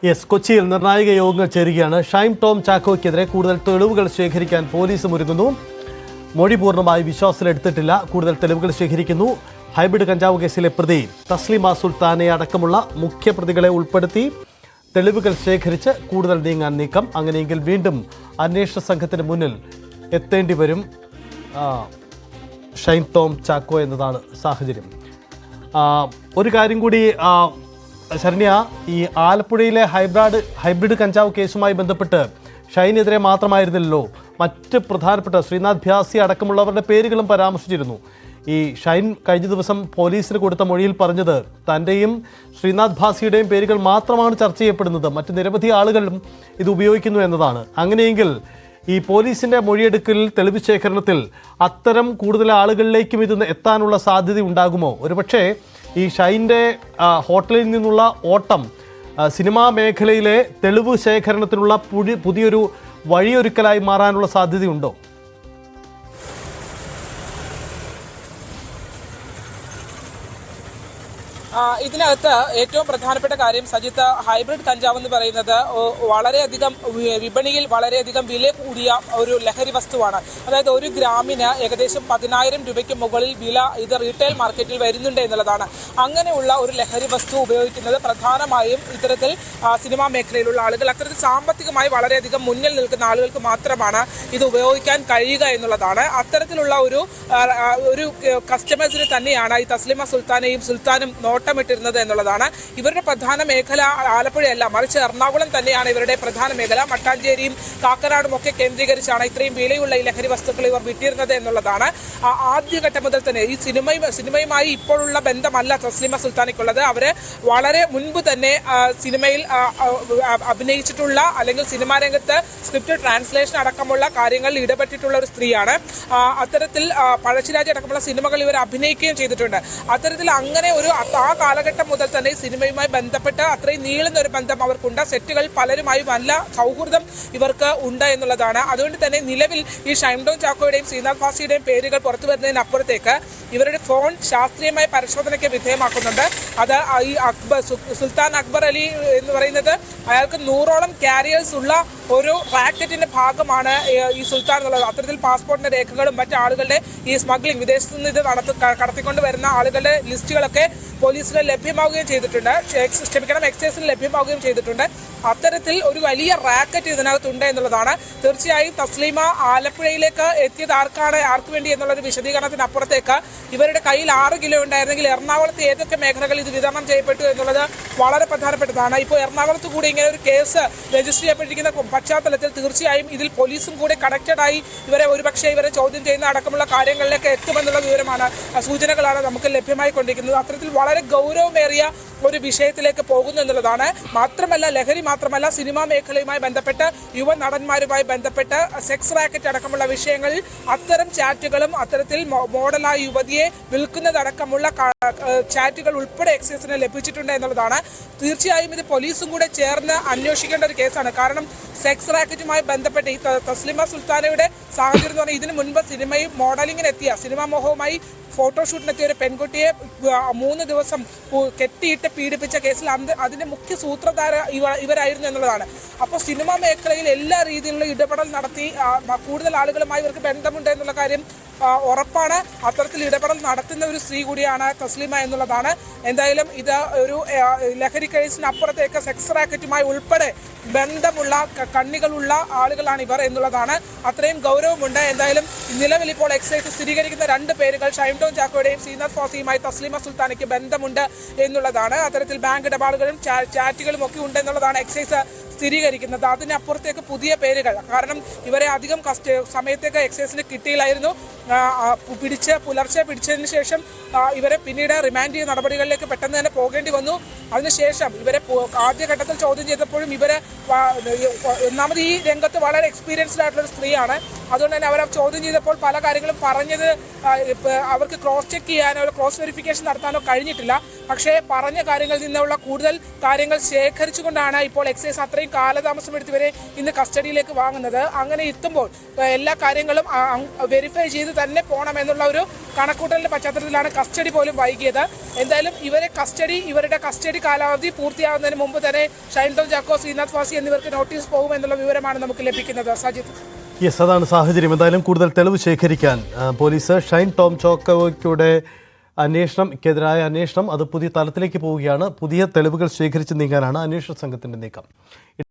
Yes, കൊച്ചിയിൽ നിർണായക യോഗങ്ങൾ ചേരുകയാണ്. ഷൈൻ ടോം ചാക്കോയ്ക്കെതിരെ കൂടുതൽ തെളിവുകൾ ശേഖരിക്കാൻ പോലീസും ഒരുങ്ങുന്നു. മൊഴി പൂർണ്ണമായി വിശ്വാസത്തിലെടുത്തിട്ടില്ല. കൂടുതൽ തെളിവുകൾ ശേഖരിക്കുന്നു. ഹൈബ്രിഡ് കഞ്ചാവ് കേസിലെ പ്രതി തസ്ലിമ സുൽത്താനെ അടക്കമുള്ള മുഖ്യപ്രതികളെ ഉൾപ്പെടുത്തി തെളിവുകൾ ശേഖരിച്ച് കൂടുതൽ നീങ്ങാൻ നീക്കം. അങ്ങനെയെങ്കിൽ വീണ്ടും അന്വേഷണ സംഘത്തിന് മുന്നിൽ എത്തേണ്ടി വരും ഷൈൻ ടോം ചാക്കോ എന്നതാണ് സാഹചര്യം. ഒരു കാര്യം കൂടി ശരണ്യ, ഈ ആലപ്പുഴയിലെ ഹൈബ്രിഡ് കഞ്ചാവ് കേസുമായി ബന്ധപ്പെട്ട് ഷൈനെതിരെ മാത്രമായിരുന്നില്ലല്ലോ, മറ്റ് പ്രധാനപ്പെട്ട ശ്രീനാഥ് ഭ്യാസി അടക്കമുള്ളവരുടെ പേരുകളും പരാമർശിച്ചിരുന്നു. ഈ ഷൈൻ കഴിഞ്ഞ ദിവസം പോലീസിന് കൊടുത്ത മൊഴിയിൽ പറഞ്ഞത് തൻ്റെയും ശ്രീനാഥ് ഭാസിയുടെയും പേരുകൾ മാത്രമാണ് ചർച്ച ചെയ്യപ്പെടുന്നത്, മറ്റ് നിരവധി ആളുകളും ഇത് ഉപയോഗിക്കുന്നു എന്നതാണ്. അങ്ങനെയെങ്കിൽ ഈ പോലീസിൻ്റെ മൊഴിയെടുക്കൽ തെളിവ് ശേഖരണത്തിൽ അത്തരം കൂടുതൽ ആളുകളിലേക്കും ഇത് എത്താനുള്ള സാധ്യത ഉണ്ടാകുമോ? ഒരുപക്ഷേ ഈ ഷൈൻ്റെ ഹോട്ടലിൽ നിന്നുള്ള ഓട്ടം സിനിമാ മേഖലയിലെ തെളിവ് ശേഖരണത്തിനുള്ള പുതിയൊരു വഴിയൊരുക്കലായി മാറാനുള്ള സാധ്യതയുണ്ടോ? ഇതിനകത്ത് ഏറ്റവും പ്രധാനപ്പെട്ട കാര്യം സജിത്ത്, ഹൈബ്രിഡ് കഞ്ചാവ് എന്ന് പറയുന്നത് വളരെയധികം വിപണിയിൽ വളരെയധികം വില കൂടിയ ഒരു ലഹരി വസ്തുവാണ്. അതായത് 1 ഗ്രാമിന് ഏകദേശം 10,000 രൂപയ്ക്ക് മുകളിൽ വില ഇത് റീറ്റെയിൽ മാർക്കറ്റിൽ വരുന്നുണ്ട് എന്നുള്ളതാണ്. അങ്ങനെയുള്ള ഒരു ലഹരി വസ്തു ഉപയോഗിക്കുന്നത് പ്രധാനമായും ഇത്തരത്തിൽ സിനിമാ മേഖലയിലുള്ള ആളുകൾ, അത്തരത്തിൽ സാമ്പത്തികമായി വളരെയധികം മുന്നിൽ നിൽക്കുന്ന ആളുകൾക്ക് മാത്രമാണ് ഇത് ഉപയോഗിക്കാൻ കഴിയുക എന്നുള്ളതാണ്. അത്തരത്തിലുള്ള ഒരു കസ്റ്റമേഴ്സിന് തന്നെയാണ് ഈ തസ്ലിമ സുൽത്താനെയും സുൽത്താനും നോട്ടമിട്ടിരുന്നത് എന്നുള്ളതാണ്. ഇവരുടെ പ്രധാന മേഖല ആലപ്പുഴയല്ല, മറിച്ച് എറണാകുളം തന്നെയാണ് ഇവരുടെ പ്രധാന മേഖല. മട്ടാഞ്ചേരിയും കാക്കനാടും ഒക്കെ കേന്ദ്രീകരിച്ചാണ് ഇത്രയും വിലയുള്ള ഈ ലഹരി വസ്തുക്കൾ ഇവർ വിറ്റിരുന്നത് എന്നുള്ളതാണ്. ആദ്യഘട്ടം മുതൽ തന്നെ ഈ സിനിമയുമായി ഇപ്പോഴുള്ള ബന്ധമല്ല തസ്ലിമ സുൽത്താനയ്ക്കുള്ളത്. അവര് വളരെ മുൻപ് തന്നെ സിനിമയിൽ അഭിനയിച്ചിട്ടുള്ള അല്ലെങ്കിൽ സിനിമാ രംഗത്ത് സ്ക്രിപ്റ്റ് ട്രാൻസ്ലേഷൻ അടക്കമുള്ള കാര്യങ്ങളിൽ ഇടപെട്ടിട്ടുള്ള ഒരു സ്ത്രീയാണ്. അത്തരത്തിൽ പഴശ്ശിരാജ അടക്കമുള്ള സിനിമകൾ ഇവർ അഭിനയിക്കുകയും ചെയ്തിട്ടുണ്ട്. അത്തരത്തിൽ അങ്ങനെ ഒരു ആ കാലഘട്ടം മുതൽ തന്നെ സിനിമയുമായി ബന്ധപ്പെട്ട് അത്രയും നീളുന്ന ഒരു ബന്ധം അവർക്കുണ്ട്. സെറ്റുകൾ പലരുമായും നല്ല സൗഹൃദം ഇവർക്ക് ഉണ്ട് എന്നുള്ളതാണ്. അതുകൊണ്ട് തന്നെ നിലവിൽ ഈ ഷൈൻ ടോം ചാക്കോയുടെയും ശ്രീനാഥ് ഭാസിയുടെയും പേരുകൾ പുറത്തു വരുന്നതിനപ്പുറത്തേക്ക് ഇവരുടെ ഫോൺ ശാസ്ത്രീയമായ പരിശോധനയ്ക്ക് വിധേയമാക്കുന്നുണ്ട്. അത് ഈ സുൽത്താൻ അക്ബർ അലി എന്ന് പറയുന്നത് അയാൾക്ക് 100ഓളം ക്യാരിയേഴ്സ് ഉള്ള ഒരു റാക്കറ്റിന്റെ ഭാഗമാണ് ഈ സുൽത്താൻ എന്നുള്ളത്. അത്തരത്തിൽ പാസ്പോർട്ടിന്റെ രേഖകളും മറ്റു ആളുകളുടെ ഈ സ്മഗ്ലിംഗ്, വിദേശത്ത് നിന്ന് ഇത് കടത്തിക്കൊണ്ട് വരുന്ന ആളുകളുടെ ലിസ്റ്റുകളൊക്കെ പോലീസിന് ലഭ്യമാവുകയും ചെയ്തിട്ടുണ്ട്. എക്സൈസിന് ലഭ്യമാവുകയും ചെയ്തിട്ടുണ്ട്. അത്തരത്തിൽ ഒരു വലിയ റാക്കറ്റ് ഇതിനകത്തുണ്ട് എന്നുള്ളതാണ്. തീർച്ചയായും തസ്ലീമ ആലപ്പുഴയിലേക്ക് എത്തിയത് ആർക്ക് വേണ്ടി എന്നുള്ളത് വിശദീകരണത്തിനപ്പുറത്തേക്ക് ഇവരുടെ കയ്യിൽ 6 കിലോ ഉണ്ടായിരുന്നെങ്കിൽ എറണാകുളത്ത് ഏതൊക്കെ മേഖലകളിൽ ഇത് വിതരണം ചെയ്യപ്പെട്ടു എന്നുള്ളത് വളരെ പ്രധാനപ്പെട്ടതാണ്. ഇപ്പോൾ എറണാകുളത്ത് കൂടി ഇങ്ങനെ ഒരു കേസ് രജിസ്റ്റർ ചെയ്യപ്പെട്ടിരിക്കുന്ന പശ്ചാത്തലത്തിൽ തീർച്ചയായും ഇതിൽ പോലീസും കൂടെ കണക്റ്റഡായി ഇവരെ ചോദ്യം ചെയ്യുന്ന അടക്കമുള്ള കാര്യങ്ങളിലേക്ക് എത്തുമെന്നുള്ള സൂചനകളാണ് നമുക്ക് ലഭ്യമായിക്കൊണ്ടിരിക്കുന്നത്. അത്തരത്തിൽ വളരെ ഗൗരവമേറിയ ഒരു വിഷയത്തിലേക്ക് പോകുന്നു എന്നുള്ളതാണ്. മാത്രമല്ല, ലഹരി മാത്രമല്ല, സിനിമാ മേഖലയുമായി ബന്ധപ്പെട്ട് യുവ നടന്മാരുമായി ബന്ധപ്പെട്ട് സെക്സ് റാക്കറ്റ് അടക്കമുള്ള വിഷയങ്ങളിൽ അത്തരം ചാറ്റുകളും അത്തരത്തിൽ മോഡലായ യുവതിയെ വിൽക്കുന്നതടക്കമുള്ള ചാറ്റുകൾ ഉൾപ്പെടെ എക്സൈസിന് ലഭിച്ചിട്ടുണ്ട് എന്നുള്ളതാണ്. തീർച്ചയായും ഇത് പോലീസും കൂടെ ചേർന്ന് അന്വേഷിക്കേണ്ട ഒരു കേസാണ്. കാരണം സെക്സ് റാക്കറ്റുമായി ബന്ധപ്പെട്ട് ഈ തസ്ലിമ സുൽത്താനയുടെ സാഹചര്യം എന്ന് പറഞ്ഞാൽ ഇതിനു മുൻപ് സിനിമയും മോഡലിങ്ങിനെത്തിയ സിനിമാ മോഹവുമായി ഫോട്ടോഷൂട്ടിനെത്തിയ ഒരു പെൺകുട്ടിയെ 3 ദിവസം കെട്ടിയിട്ട് പീഡിപ്പിച്ച കേസിൽ അതിന്റെ മുഖ്യ സൂത്രധാര ഇവരായിരുന്നു എന്നുള്ളതാണ്. അപ്പോൾ സിനിമാ മേഖലയിൽ എല്ലാ രീതിയിലുള്ള ഇടപെടൽ നടത്തി കൂടുതൽ ആളുകളുമായി ഇവർക്ക് ബന്ധമുണ്ട് എന്നുള്ള കാര്യം ഉറപ്പാണ്. അത്തരത്തിൽ ഇടപെടൽ നടത്തുന്ന ഒരു സ്ത്രീ കൂടിയാണ് തസ്ലിമ എന്നുള്ളതാണ്. എന്തായാലും ഇത് ഒരു ലഹരി കേസിനപ്പുറത്തേക്ക് സെക്സ് റാക്കറ്റുമായി ഉൾപ്പെടെ ബന്ധമുള്ള കണ്ണികളുള്ള ആളുകളാണ് ഇവർ എന്നുള്ളതാണ്. അത്രയും ഗൗരവമുണ്ട്. എന്തായാലും നിലവിൽ ഇപ്പോൾ എക്സൈസ് സ്ഥിരീകരിക്കുന്ന 2 പേരുകൾ ഷൈൻ ടോം ചാക്കോയുടെയും ശ്രീനാഥ് ഭാസിയുമായി തസ്ലിമ സുൽത്താനയ്ക്ക് ബന്ധമുണ്ട് എന്നുള്ളതാണ്. അത്തരത്തിൽ ബാങ്ക് ഇടപാടുകളും ചാറ്റുകളും ഒക്കെ ഉണ്ട് എന്നുള്ളതാണ് എക്സൈസ് സ്ഥിരീകരിക്കുന്നത്. അതിനപ്പുറത്തേക്ക് പുതിയ പേരുകൾ, കാരണം ഇവരെ അധികം സമയത്തേക്ക് എക്സൈസിന് കിട്ടിയില്ലായിരുന്നു. പുലർച്ചെ പിടിച്ചതിന് ശേഷം ഇവരെ പിന്നീട് റിമാൻഡ് ചെയ്യുന്ന നടപടികളിലേക്ക് പെട്ടെന്ന് തന്നെ പോകേണ്ടി വന്നു. അതിനുശേഷം ഇവരെ ആദ്യഘട്ടത്തിൽ ചോദ്യം ചെയ്തപ്പോഴും ഇവരെ ഒന്നാമത് ഈ രംഗത്ത് വളരെ എക്സ്പീരിയൻസ്ഡ് ആയിട്ടുള്ള ഒരു സ്ത്രീയാണ്. അതുകൊണ്ട് തന്നെ അവരെ ചോദ്യം ചെയ്തപ്പോൾ പല കാര്യങ്ങളും പറഞ്ഞത് അവർക്ക് ക്രോസ് ചെക്ക് ചെയ്യാനോ ക്രോസ് വെരിഫിക്കേഷൻ നടത്താനോ കഴിഞ്ഞിട്ടില്ല. പക്ഷേ പറഞ്ഞ കാര്യങ്ങളിൽ നിന്നുള്ള കൂടുതൽ കാര്യങ്ങൾ ശേഖരിച്ചുകൊണ്ടാണ് ഇപ്പോൾ എക്സൈസ് അത്രയും കാലതാമസം എടുത്ത് ഇവരെ ഇന്ന് കസ്റ്റഡിയിലേക്ക് വാങ്ങുന്നത്. അങ്ങനെ എത്തുമ്പോൾ എല്ലാ കാര്യങ്ങളും വെരിഫൈ ചെയ്ത് തന്നെ പോകണം എന്നുള്ള ഒരു കണക്കൂട്ടലിന്റെ പശ്ചാത്തലത്തിലാണ് കസ്റ്റഡി പോലും വൈകിയത്. എന്തായാലും ഇവരുടെ കസ്റ്റഡി കാലാവധി പൂർത്തിയാകുന്നതിന് മുമ്പ് തന്നെ ഷൈൻ ടോം ചാക്കോ, ശ്രീനാഥ് വാസി എന്നിവർക്ക് നോട്ടീസ് പോകും എന്നുള്ള വിവരമാണ് നമുക്ക് ലഭിക്കുന്നത്. സജിത്ത്. യെസ്, അതാണ് സാഹചര്യം. എന്തായാലും കൂടുതൽ തെളിവ് ശേഖരിക്കാൻ പോലീസ് ഷൈൻ ടോം ചാക്കോയുടെ അന്വേഷണത്തിനെതിരായ അന്വേഷണം അത് പുതിയ തലത്തിലേക്ക് പോവുകയാണ്. പുതിയ തെളിവുകൾ ശേഖരിച്ച് നീങ്ങാനാണ് അന്വേഷണ സംഘത്തിന്റെ നീക്കം.